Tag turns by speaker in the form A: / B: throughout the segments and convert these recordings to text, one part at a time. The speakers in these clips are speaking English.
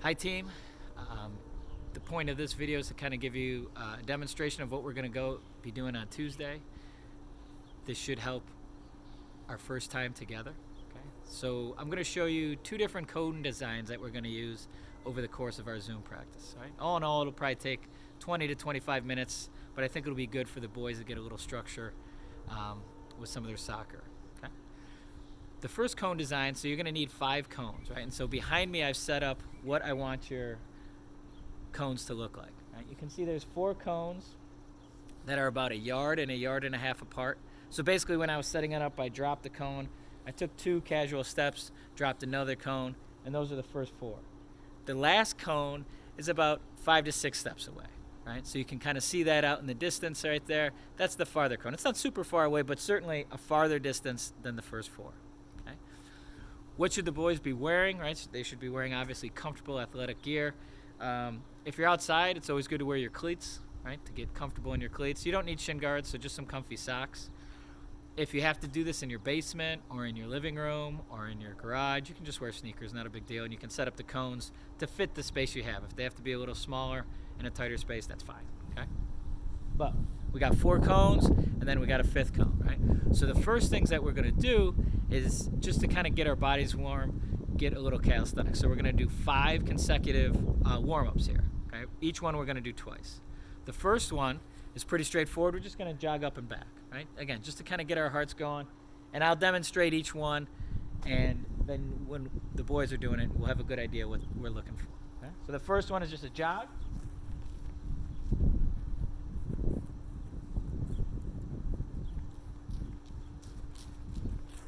A: Hi team. Um, the point of this video is to kind of give you a demonstration of what we're going to be doing on Tuesday. This should help our first time together. Okay. So I'm going to show you two different coding designs that we're going to use over the course of our Zoom practice. Right? All in all, it'll probably take 20 to 25 minutes, but I think it'll be good for the boys to get a little structure with some of their soccer. Okay. The first cone design, so you're going to need 5 cones, right? And so behind me I've set up what I want your cones to look like. Right? You can see there's 4 cones that are about 1 yard and 1.5 yards apart. So basically when I was setting it up, I dropped the cone, I took 2 casual steps, dropped another cone, and those are the first 4. The last cone is about 5 to 6 steps away. Right? So you can kind of see that out in the distance right there. That's the farther cone. It's not super far away, but certainly a farther distance than the first 4. Okay? What should the boys be wearing? Right? So they should be wearing obviously comfortable athletic gear. If you're outside, it's always good to wear your cleats, right? To get comfortable in your cleats. You don't need shin guards, so just some comfy socks. If you have to do this in your basement or in your living room or in your garage, you can just wear sneakers, not a big deal. And you can set up the cones to fit the space you have. If they have to be a little smaller in a tighter space, that's fine, okay? But we got 4 cones and then we got a 5th cone, right? So the first things that we're gonna do is just to kind of get our bodies warm, get a little calisthenics. So we're gonna do 5 consecutive warm-ups here, okay? Each one we're gonna do twice. The first one is pretty straightforward. We're just gonna jog up and back, right? Again, just to kind of get our hearts going. And I'll demonstrate each one, and then when the boys are doing it, we'll have a good idea what we're looking for. Okay? So the first one is just a jog.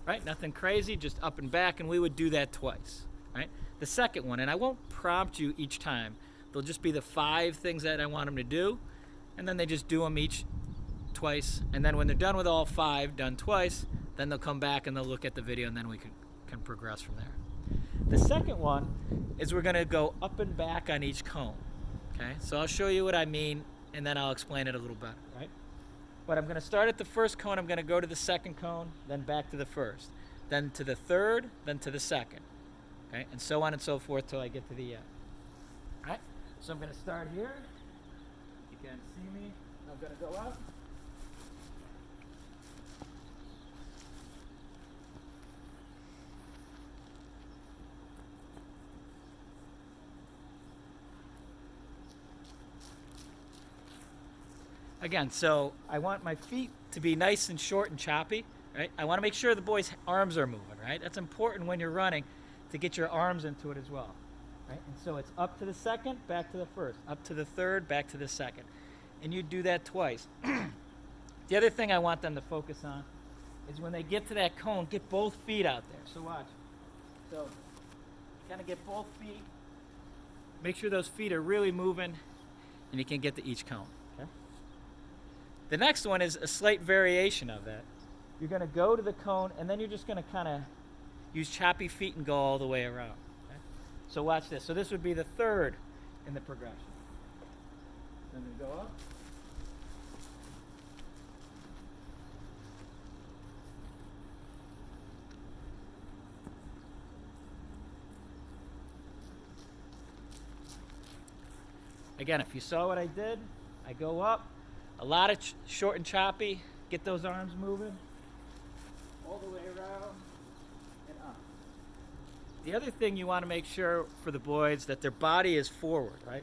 A: Right, nothing crazy, just up and back, and we would do that twice, right? The second one, and I won't prompt you each time. There'll just be the 5 things that I want them to do, and then they just do them each twice, and then when they're done with all 5, done twice, then they'll come back and they'll look at the video, and then we can progress from there. The second one is we're gonna go up and back on each cone, okay? So I'll show you what I mean, and then I'll explain it a little better, right? But I'm going to start at the first cone, I'm going to go to the second cone, then back to the first, then to the third, then to the second, okay? And so on and so forth till I get to the end. All right, so I'm going to start here. You can't see me. I'm going to go up. Again, so I want my feet to be nice and short and choppy, right? I want to make sure the boys' arms are moving, right? That's important when you're running to get your arms into it as well, right? And so it's up to the second, back to the first, up to the third, back to the second. And you do that twice. The other thing I want them to focus on is when they get to that cone, get both feet out there. So watch. So kind of get both feet. Make sure those feet are really moving, and you can get to each cone. The next one is a slight variation of that. You're going to go to the cone, and then you're just going to kind of use choppy feet and go all the way around. Okay? So watch this. So this would be the third in the progression. Then we go up. Again, if you saw what I did, I go up. A lot of short and choppy, get those arms moving, all the way around and up. The other thing you want to make sure for the boys that their body is forward, right?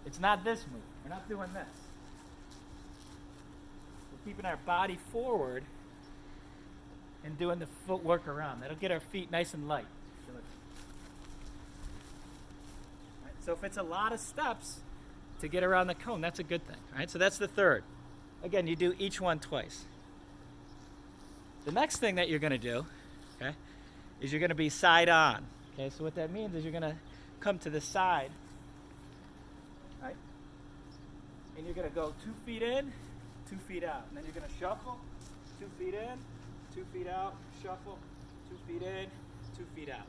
A: It's not this move, we're not doing this. We're keeping our body forward and doing the footwork around. That'll get our feet nice and light. Right, so if it's a lot of steps to get around the cone, that's a good thing, right? So that's the third. Again, you do each one twice. The next thing that you're going to do, okay, is you're going to be side on. Okay, so what that means is you're going to come to the side, right? And you're going to go 2 feet in, 2 feet out. And then you're going to shuffle, 2 feet in, 2 feet out, shuffle, 2 feet in, 2 feet out.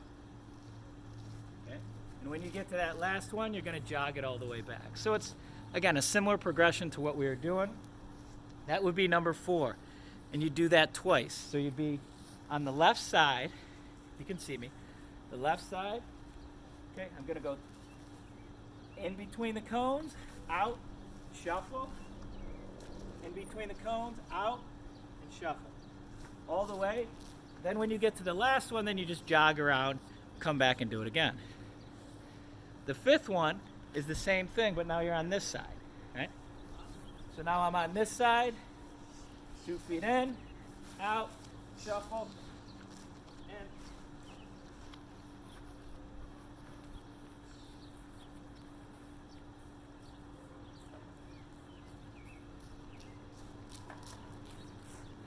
A: Okay? And when you get to that last one, you're going to jog it all the way back. So it's, again, a similar progression to what we were doing. That would be number 4. And you do that twice. So you'd be on the left side. You can see me. The left side. Okay, I'm going to go In between the cones, out, shuffle. In between the cones, out, and shuffle. All the way. Then when you get to the last one, then you just jog around, come back and do it again. The fifth one is the same thing, but now you're on this side, right? So now I'm on this side, 2 feet in, out, shuffle, in.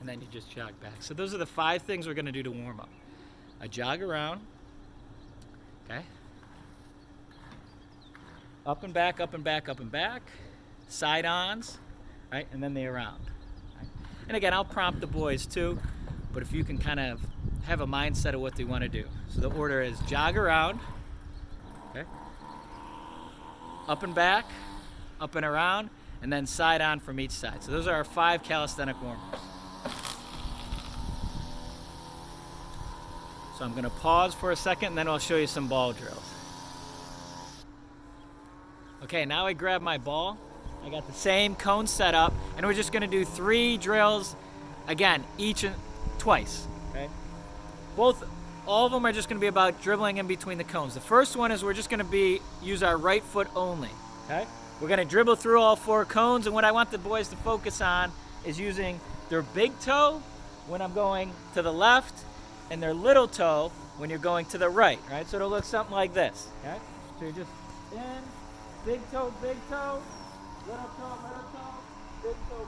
A: And then you just jog back. So those are the 5 things we're gonna do to warm up. A jog around, okay? Up and back, up and back, up and back. Side-ons, right? And then the around. Right? And again, I'll prompt the boys too, but if you can kind of have a mindset of what they want to do. So the order is jog around, okay? Up and back, up and around, and then side-on from each side. So those are our 5 calisthenic warm-ups. So I'm gonna pause for a second and then I'll show you some ball drills. Okay, now I grab my ball. I got the same cone set up and we're just gonna do 3 drills, again, each twice, okay? All of them are just gonna be about dribbling in between the cones. The first one is we're just gonna use our right foot only, okay? We're gonna dribble through all 4 cones, and what I want the boys to focus on is using their big toe when I'm going to the left, and their little toe when you're going to the right, right? So it'll look something like this, okay? So you're just in, big toe, little toe, big toe,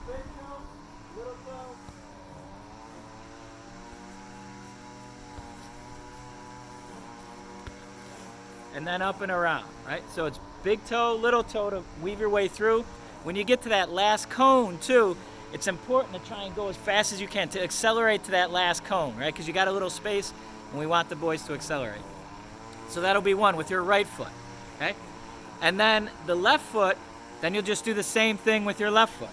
A: little toe. And then up and around, right? So it's big toe, little toe to weave your way through. When you get to that last cone too, it's important to try and go as fast as you can to accelerate to that last cone, right? Because you got a little space and we want the boys to accelerate. So that'll be 1 with your right foot, okay? And then the left foot, then you'll just do the same thing with your left foot.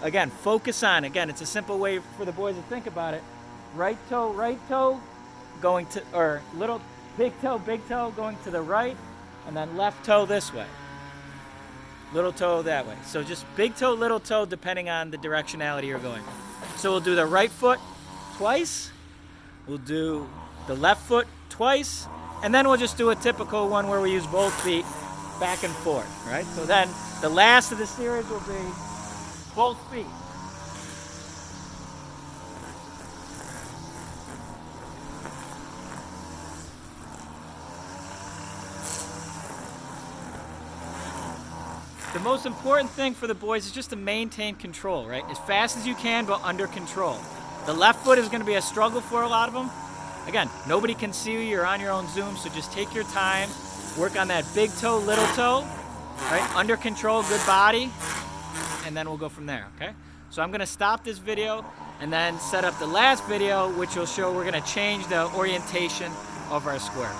A: Again, focus on, again, it's a simple way for the boys to think about it. Right toe, going to, or big toe going to the right, and then left toe this way. Little toe that way. So just big toe, little toe, depending on the directionality you're going. So we'll do the right foot twice, we'll do the left foot twice, and then we'll just do a typical one where we use both feet back and forth, right? So then the last of the series will be both feet. The most important thing for the boys is just to maintain control, right? As fast as you can, but under control. The left foot is going to be a struggle for a lot of them. Again, nobody can see you, you're on your own Zoom, so just take your time, work on that big toe, little toe, right? Under control, good body, and then we'll go from there, okay? So I'm going to stop this video and then set up the last video, which will show we're going to change the orientation of our square.